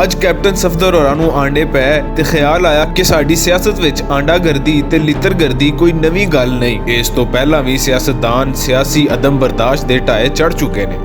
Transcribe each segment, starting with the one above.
ਅੱਜ ਕੈਪਟਨ ਸਫਦਰ ਹੋਰਾਂ ਨੂੰ ਆਂਡੇ ਪਏ ਤੇ ਖਿਆਲ ਆਇਆ ਕਿ ਸਾਡੀ ਸਿਆਸਤ ਵਿੱਚ ਆਂਡਾਗਰਦੀ ਤੇ ਲਿੱਤਰਗਰਦੀ ਕੋਈ ਨਵੀਂ ਗੱਲ ਨਹੀਂ। ਇਸ ਤੋਂ ਪਹਿਲਾਂ ਵੀ ਸਿਆਸਤਦਾਨ ਸਿਆਸੀ ਅਦਮ ਬਰਦਾਸ਼ਤ ਦੇ ਢਾਏ ਚੜ ਚੁੱਕੇ ਨੇ।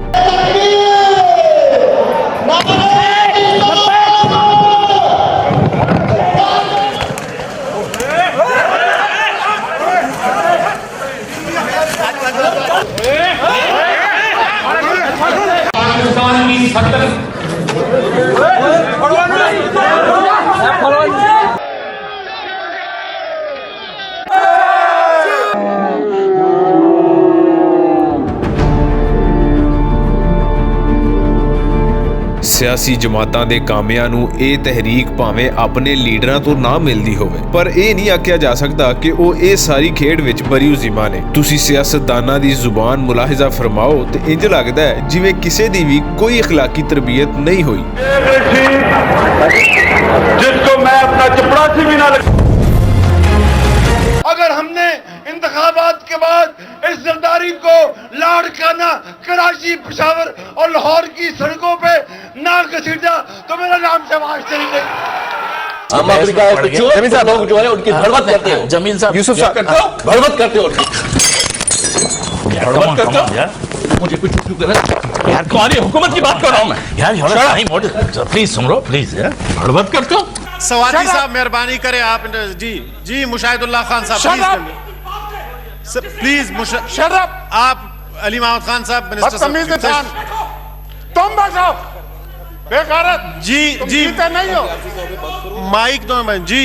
सियासी जमातां दे कामियां नूं ਇਹ तहरीक भावें अपने लीडरां तो ना मिलदी होवे पर ਇਹ नहीं आख्या जा सकता कि ਉਹ ਇਹ ਸਾਰੀ ਖੇਡ ਵਿੱਚ ਬਰੀਉਜ਼ੀਮਾ ਨੇ। ਤੁਸੀਂ ਸਿਆਸਤਦਾਨਾਂ ਦੀ ਜ਼ੁਬਾਨ ਮੁਲਾਹਿਜ਼ਾ ਫਰਮਾਓ ਤੇ ਇੰਜ ਲੱਗਦਾ ਹੈ ਜਿਵੇਂ ਕਿਸੇ ਦੀ ਵੀ ਕੋਈ اخلاقی ਤਰਬੀਅਤ नहीं हुई। जिसको मैं अपना चपरासी भी ना अगर हमने इंतखाबात के बाद इस जरदारी को लाड़काना, कराची, पेशावर और लाहौर की सड़कों पे ना घसीटा तो मेरा नाम शहबाज शरीफ नहीं। हम अफ्रीका जमील साहब लोग जो है उनकी भड़वत करते हो। जमील साहब यूसुफ साहब भड़वत करते हो भड़वत करते हो। मुझे कुछ क्यों कर यार तुम्हारी हुकूमत की बात कर रहा हूं मैं यार प्लीज सुन लो प्लीज यार भड़वत करते हो। सवादी साहब मेहरबानी करें आप जी मुशाहिदुल्लाह खान साहब प्लीज आप अली मोहम्मद खान साहब मिनिस्टर तुम बैठो बेगारत जी नहीं हो माइक तो जी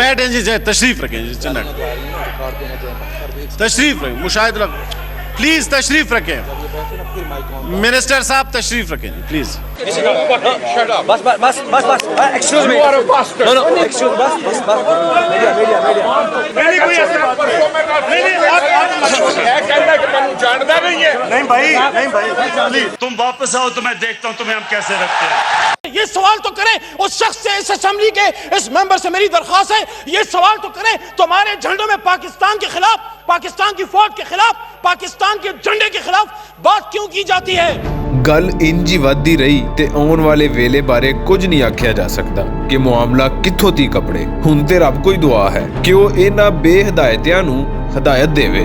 बैठे जी तशरीफ रखें जी तशरीफ रखें मुशाहिदुल्लाह प्लीज तशरीफ रखें मिनिस्टर साहब तशरीफ रखें जी प्लीज। बस बस बस बस बस excuse me no no excuse बस नहीं भाई तुम वापस आओ तो मैं देखता हूं तुम्हें हम कैसे रखते हैं। ये सवाल तो करें उस शख्स से, इस असेंबली के इस मेंबर से मेरी दरख्वास्त है, ये सवाल तो करें तुम्हारे झंडों में पाकिस्तान के खिलाफ, पाकिस्तान की फौज के खिलाफ, पाकिस्तान के झंडे के खिलाफ बात क्यों की जाती है। ਗੱਲ ਇੰਜ ਹੀ ਵੱਧਦੀ ਰਹੀ ਤੇ ਆਉਣ ਵਾਲੇ ਵੇਲੇ ਬਾਰੇ ਕੁਝ ਨਹੀਂ ਆਖਿਆ ਜਾ ਸਕਦਾ ਕਿ ਮਾਮਲਾ ਕਿੱਥੋਂ ਤੀਕ ਕਪੜੇ। ਹੁਣ ਤੇ ਰੱਬ ਕੋਈ ਦੁਆ ਹੈ ਕਿ ਉਹ ਇਹਨਾਂ ਬੇਹਦਾਇਤਿਆਂ ਨੂੰ ਹਦਾਇਤ ਦੇਵੇ।